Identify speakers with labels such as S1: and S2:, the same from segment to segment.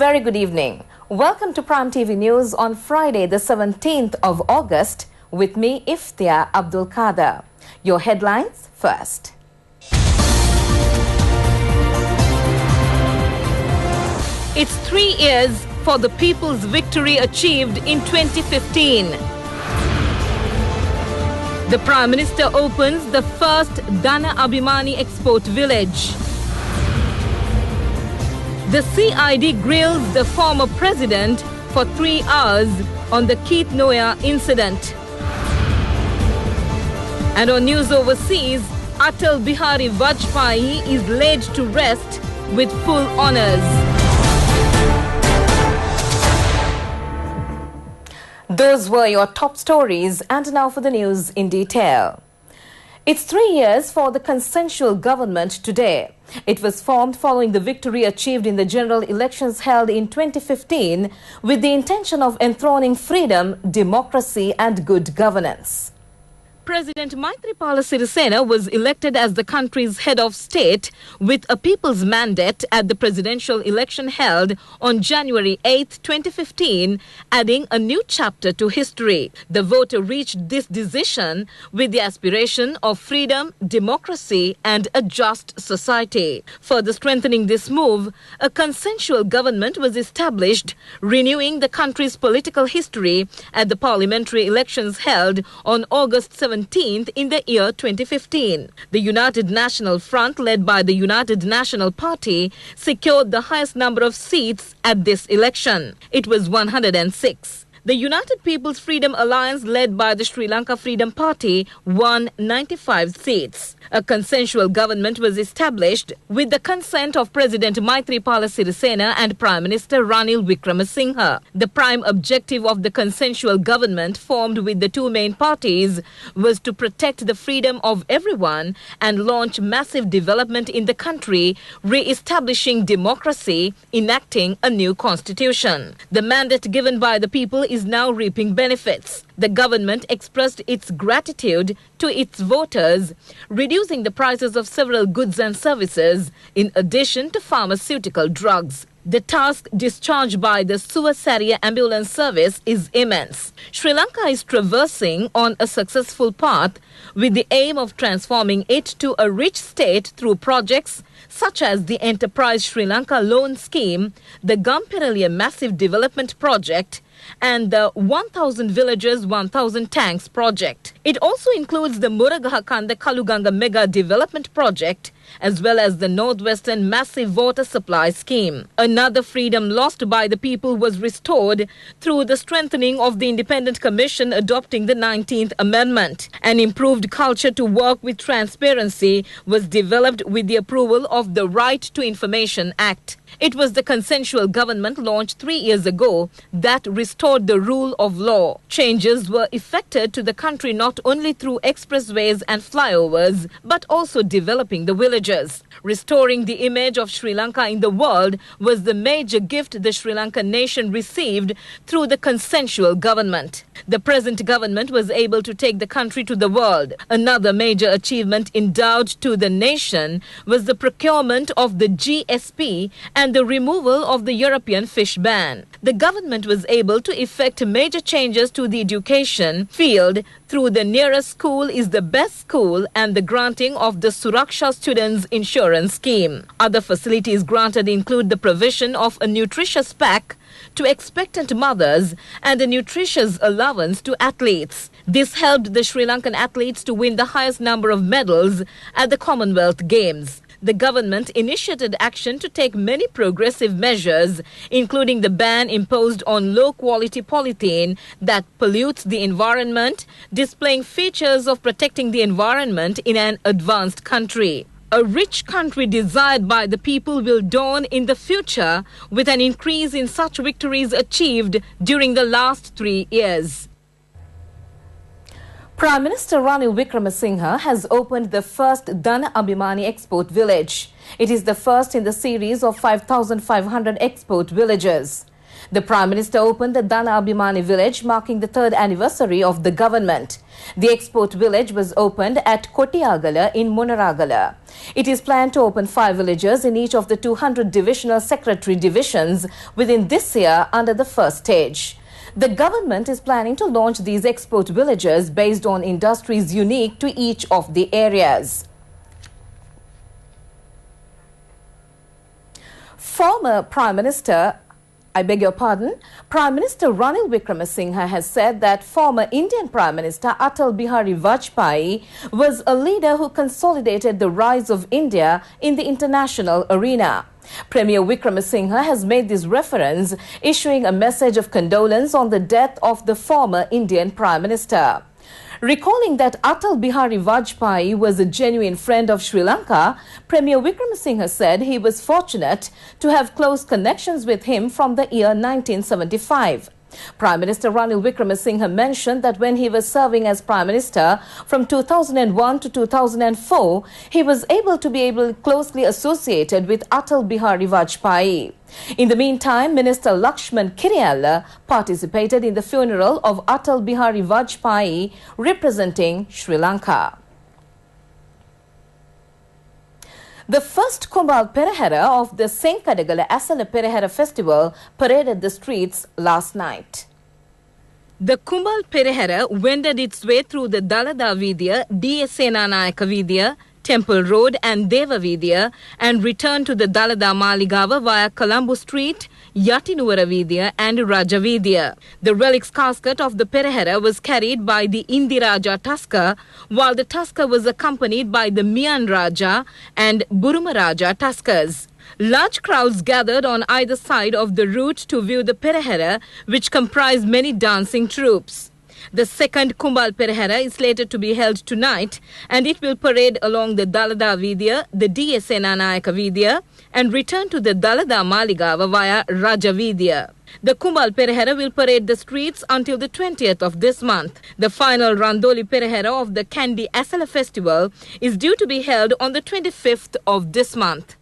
S1: very good evening. Welcome to Prime TV News on Friday, the 17th of August, with me, Iftia Abdul Kader. Your headlines first. It's 3 years for the people's victory achieved in 2015. The Prime Minister opens the first Dana Abhimani export village. The CID grills the former president for 3 hours on the Keith Noya incident. And on news overseas, Atal Bihari Vajpayee is laid to rest with full honours. Those were your top stories, and now for the news in detail. It's 3 years for the consensual government today. It was formed following the victory achieved in the general elections held in 2015 with the intention of enthroning freedom, democracy and good governance. President Maithripala Sirisena was elected as the country's head of state with a people's mandate at the presidential election held on January 8, 2015, adding a new chapter to history. The voter reached this decision with the aspiration of freedom, democracy and a just society. Further strengthening this move, a consensual government was established, renewing the country's political history at the parliamentary elections held on August 17th in the year 2015. The United National Front, led by the United National Party, secured the highest number of seats at this election. It was 106. The United People's Freedom Alliance, led by the Sri Lanka Freedom Party, won 95 seats. A consensual government was established with the consent of President Maithripala Sirisena and Prime Minister Ranil Wickremesinghe. The prime objective of the consensual government formed with the two main parties was to protect the freedom of everyone and launch massive development in the country, re-establishing democracy, enacting a new constitution. The mandate given by the people is now reaping benefits. The government expressed its gratitude to its voters, reducing the prices of several goods and services, in addition to pharmaceutical drugs. The task discharged by the Suvasaria ambulance service is immense. Sri Lanka is traversing on a successful path with the aim of transforming it to a rich state through projects such as the Enterprise Sri Lanka Loan Scheme, the Gampiralia Massive Development Project, and the 1000 Villages 1000 Tanks project. It also includes the Muragahakanda Kaluganga Mega Development Project, as well as the Northwestern Massive Water Supply Scheme. Another freedom lost by the people was restored through the strengthening of the Independent Commission adopting the 19th Amendment. An improved culture to work with transparency was developed with the approval of the Right to Information Act. It was the consensual government launched 3 years ago that restored the rule of law. Changes were effected to the country not only through expressways and flyovers, but also developing the villages. Restoring the image of Sri Lanka in the world was the major gift the Sri Lankan nation received through the consensual government. The present government was able to take the country to the world. Another major achievement endowed to the nation was the procurement of the GSP and the removal of the European fish ban. The government was able to effect major changes to the education field through the nearest school is the best school and the granting of the Suraksha Students Insurance Scheme. Other facilities granted include the provision of a nutritious pack to expectant mothers and a nutritious allowance to athletes. This helped the Sri Lankan athletes to win the highest number of medals at the Commonwealth Games. The government initiated action to take many progressive measures, including the ban imposed on low-quality polythene that pollutes the environment, displaying features of protecting the environment in an advanced country. A rich country desired by the people will dawn in the future with an increase in such victories achieved during the last 3 years. Prime Minister Ranil Wickremesinghe has opened the first Dana Abhimani export village. It is the first in the series of 5,500 export villages. The Prime Minister opened the Dana Abhimani village, marking the third anniversary of the government. The export village was opened at Kotiyagala in Munaragala. It is planned to open 5 villages in each of the 200 divisional secretary divisions within this year under the first stage. The government is planning to launch these export villages based on industries unique to each of the areas. Former Prime Minister Ranil Wickremesinghe has said that former Indian Prime Minister Atal Bihari Vajpayee was a leader who consolidated the rise of India in the international arena. Premier Wickremesinghe has made this reference, issuing a message of condolence on the death of the former Indian Prime Minister. Recalling that Atal Bihari Vajpayee was a genuine friend of Sri Lanka, Premier Wickremesinghe said he was fortunate to have close connections with him from the year 1975. Prime Minister Ranil Wickremesinghe mentioned that when he was serving as Prime Minister from 2001 to 2004, he was able to be closely associated with Atal Bihari Vajpayee. In the meantime, Minister Lakshman Kiriyalla participated in the funeral of Atal Bihari Vajpayee representing Sri Lanka. The first Kumbal Perehera of the Senkadagala Asala Perehera festival paraded the streets last night. The Kumbal Perehera wended its way through the Dalada Vidya, D.S. Senanayaka Vidya, Temple Road and Deva Vidya and returned to the Dalada Maligawa via Colombo Street, Yatinuvara Vidya and Raja Vidya. The relics casket of the Perehera was carried by the Indiraja Tusker, while the Tusker was accompanied by the Mian Raja and Burumaraja Tuskers. Large crowds gathered on either side of the route to view the Perehera, which comprised many dancing troupes. The second Kumbal Perehera is slated to be held tonight, and it will parade along the Dalada Vidya, the D.S. Senanayaka Vidya and return to the Dalada Maligawa via Raja Vidya. The Kumbal Perehera will parade the streets until the 20th of this month. The final Randoli Perehera of the Kandy Asala festival is due to be held on the 25th of this month.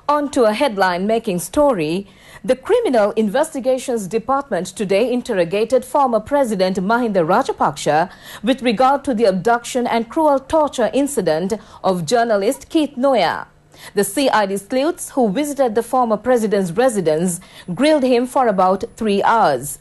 S1: On to a headline-making story. The Criminal Investigations Department today interrogated former President Mahinda Rajapaksa with regard to the abduction and cruel torture incident of journalist Keith Noya. The CID sleuths who visited the former president's residence grilled him for about 3 hours.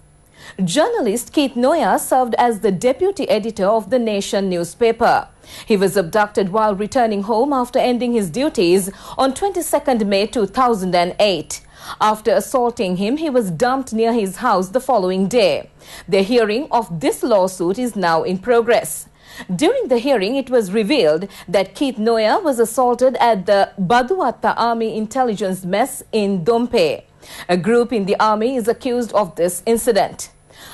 S1: Journalist Keith Noya served as the deputy editor of the Nation newspaper. He was abducted while returning home after ending his duties on 22nd May 2008. After assaulting him, he was dumped near his house the following day. The hearing of this lawsuit is now in progress. During the hearing, it was revealed that Keith Noya was assaulted at the Baduatta Army Intelligence Mess in Dompe. A group in the army is accused of this incident.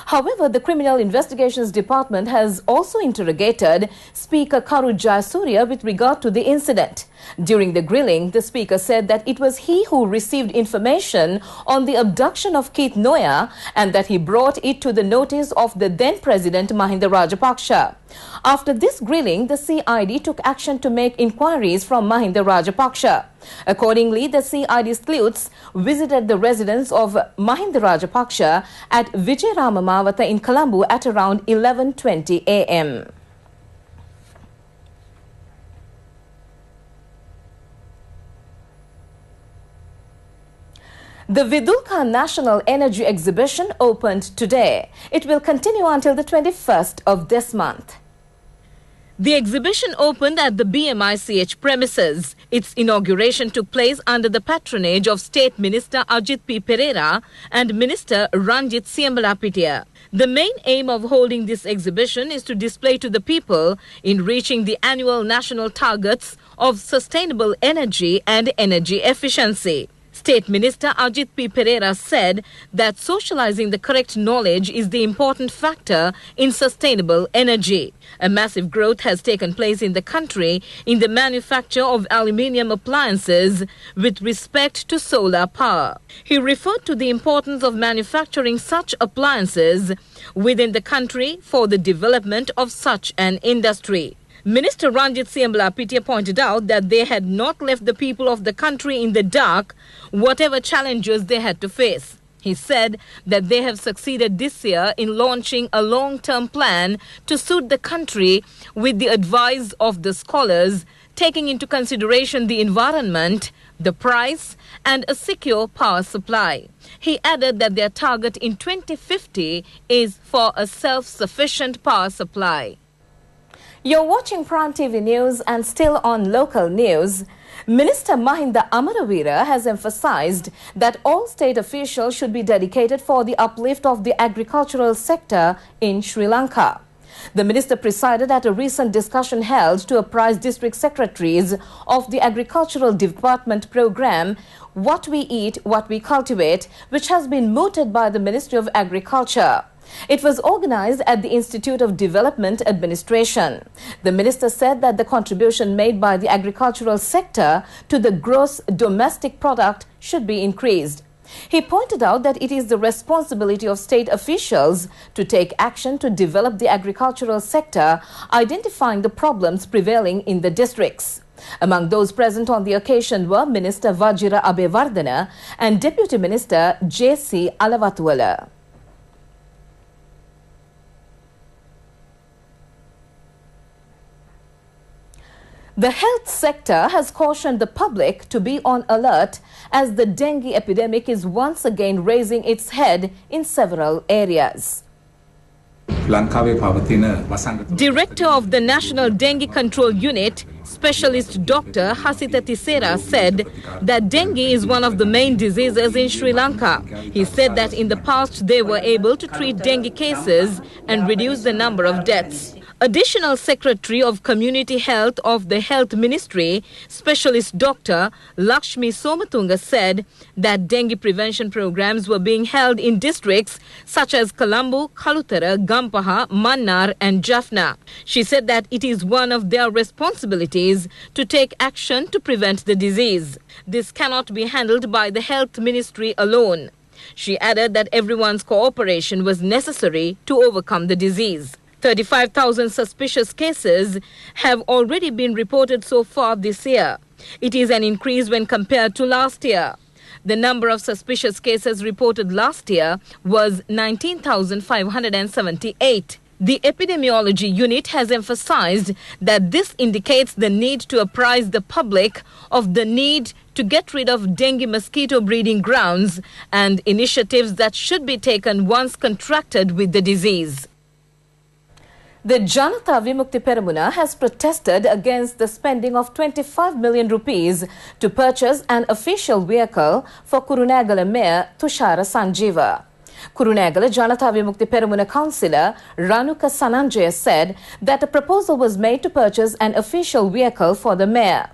S1: However, the Criminal Investigations Department has also interrogated Speaker Karu Jayasuriya with regard to the incident. During the grilling, the Speaker said that it was he who received information on the abduction of Keith Noya and that he brought it to the notice of the then President Mahinda Rajapaksa. After this grilling, the CID took action to make inquiries from Mahinda Rajapaksa. Accordingly, the CID sleuths visited the residence of Mahinda Rajapaksa at Vijayarama Mawatha in Colombo at around 11:20 a.m. The Vidulka National Energy Exhibition opened today. It will continue until the 21st of this month. The exhibition opened at the BMICH premises. Its inauguration took place under the patronage of State Minister Ajit P. Pereira and Minister Ranjit Siambalapitiya. The main aim of holding this exhibition is to display to the people in reaching the annual national targets of sustainable energy and energy efficiency. State Minister Ajit P. Pereira said that socializing the correct knowledge is the important factor in sustainable energy. A massive growth has taken place in the country in the manufacture of aluminium appliances with respect to solar power. He referred to the importance of manufacturing such appliances within the country for the development of such an industry. Minister Ranjit Siambalapitiya pointed out that they had not left the people of the country in the dark, whatever challenges they had to face. He said that they have succeeded this year in launching a long-term plan to suit the country with the advice of the scholars, taking into consideration the environment, the price, and a secure power supply. He added that their target in 2050 is for a self-sufficient power supply. You're watching Prime TV News, and still on local news. Minister Mahinda Amaravira has emphasized that all state officials should be dedicated for the uplift of the agricultural sector in Sri Lanka. The minister presided at a recent discussion held to apprise district secretaries of the Agricultural Department program, What We Eat, What We Cultivate, which has been mooted by the Ministry of Agriculture. It was organized at the Institute of Development Administration. The minister said that the contribution made by the agricultural sector to the gross domestic product should be increased. He pointed out that it is the responsibility of state officials to take action to develop the agricultural sector, identifying the problems prevailing in the districts. Among those present on the occasion were Minister Vajira Abeyewardena and Deputy Minister J.C. Alavathuwala. The health sector has cautioned the public to be on alert as the dengue epidemic is once again raising its head in several areas. Director of the National Dengue Control Unit, Specialist Dr. Hasita Tisera, said that dengue is one of the main diseases in Sri Lanka. He said that in the past they were able to treat dengue cases and reduce the number of deaths. Additional Secretary of Community Health of the Health Ministry, Specialist Dr. Lakshmi Somatunga, said that dengue prevention programs were being held in districts such as Colombo, Kalutara, Gampaha, Mannar and Jaffna. She said that it is one of their responsibilities to take action to prevent the disease. This cannot be handled by the Health Ministry alone. She added that everyone's cooperation was necessary to overcome the disease. 35,000 suspicious cases have already been reported so far this year. It is an increase when compared to last year. The number of suspicious cases reported last year was 19,578. The epidemiology unit has emphasized that this indicates the need to apprise the public of the need to get rid of dengue mosquito breeding grounds and initiatives that should be taken once contracted with the disease. The Janata Vimukti Peramuna has protested against the spending of 25 million rupees to purchase an official vehicle for Kurunegala Mayor Tushara Sanjeeva. Kurunegala Janata Vimukti Peramuna Councillor Ranuka Sananjaya said that a proposal was made to purchase an official vehicle for the mayor.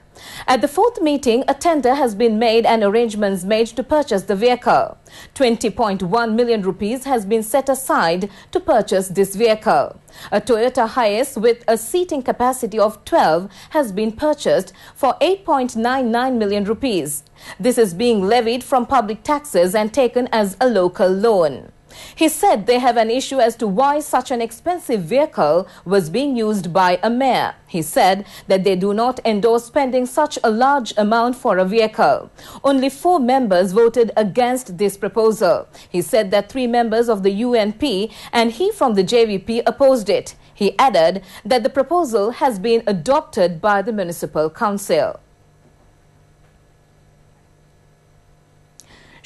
S1: At the fourth meeting, a tender has been made and arrangements made to purchase the vehicle. 20.1 million rupees has been set aside to purchase this vehicle. A Toyota Hiace with a seating capacity of 12 has been purchased for 8.99 million rupees. This is being levied from public taxes and taken as a local loan. He said they have an issue as to why such an expensive vehicle was being used by a mayor. He said that they do not endorse spending such a large amount for a vehicle. Only 4 members voted against this proposal. He said that 3 members of the UNP and he from the JVP opposed it. He added that the proposal has been adopted by the Municipal Council.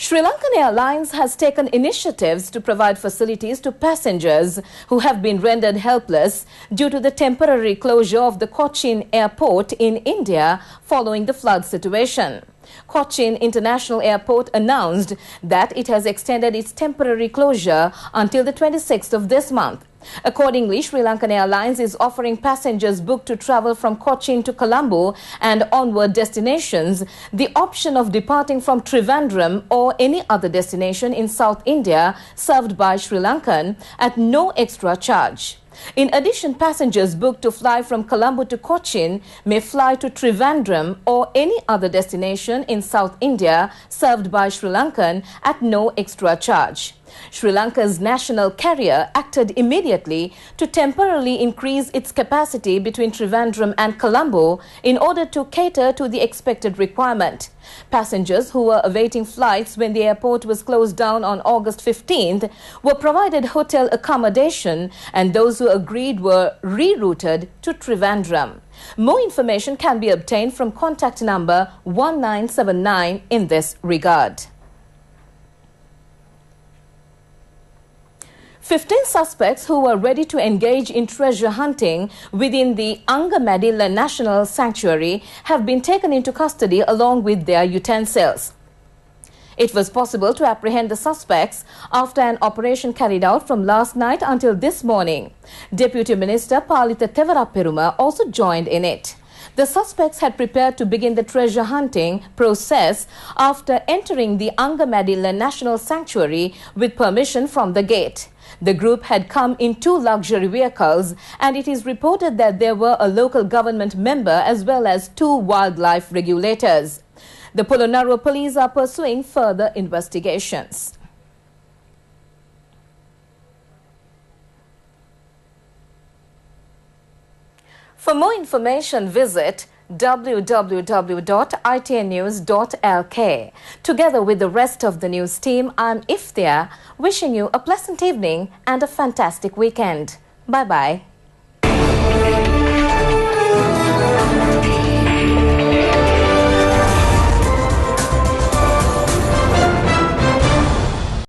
S1: Sri Lankan Airlines has taken initiatives to provide facilities to passengers who have been rendered helpless due to the temporary closure of the Cochin Airport in India following the flood situation. Cochin International Airport announced that it has extended its temporary closure until the 26th of this month. Accordingly, Sri Lankan Airlines is offering passengers booked to travel from Cochin to Colombo and onward destinations the option of departing from Trivandrum or any other destination in South India served by Sri Lankan at no extra charge. In addition, passengers booked to fly from Colombo to Cochin may fly to Trivandrum or any other destination in South India served by Sri Lankan at no extra charge. Sri Lanka's national carrier acted immediately to temporarily increase its capacity between Trivandrum and Colombo in order to cater to the expected requirement. Passengers who were awaiting flights when the airport was closed down on August 15th were provided hotel accommodation, and those who agreed were rerouted to Trivandrum. More information can be obtained from contact number 1979 in this regard. 15 suspects who were ready to engage in treasure hunting within the Angamadilla National Sanctuary have been taken into custody along with their utensils. It was possible to apprehend the suspects after an operation carried out from last night until this morning. Deputy Minister Palitha Tevarapperuma also joined in it. The suspects had prepared to begin the treasure hunting process after entering the Angamadilla National Sanctuary with permission from the gate. The group had come in 2 luxury vehicles, and it is reported that there were a local government member as well as 2 wildlife regulators. The Polonnaruwa police are pursuing further investigations. For more information, visit www.itnnews.lk. Together with the rest of the news team, I'm Iftia, wishing you a pleasant evening and a fantastic weekend. Bye-bye.